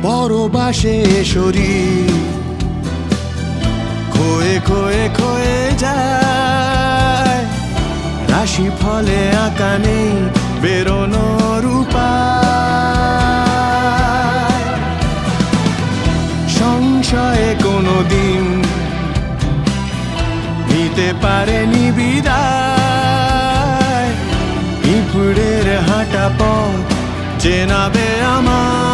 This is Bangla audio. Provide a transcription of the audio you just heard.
পরবাসে শরীর খোয়ে খোয়ে খোয়ে যায়, রাশি ফলে আঁকা নেই বেরোনোর উপায়। সংশয়ে কোনোদিন নিতে পারেনি বিদায়, পিঁপড়ের হাঁটা পথ চেনাবে আমার।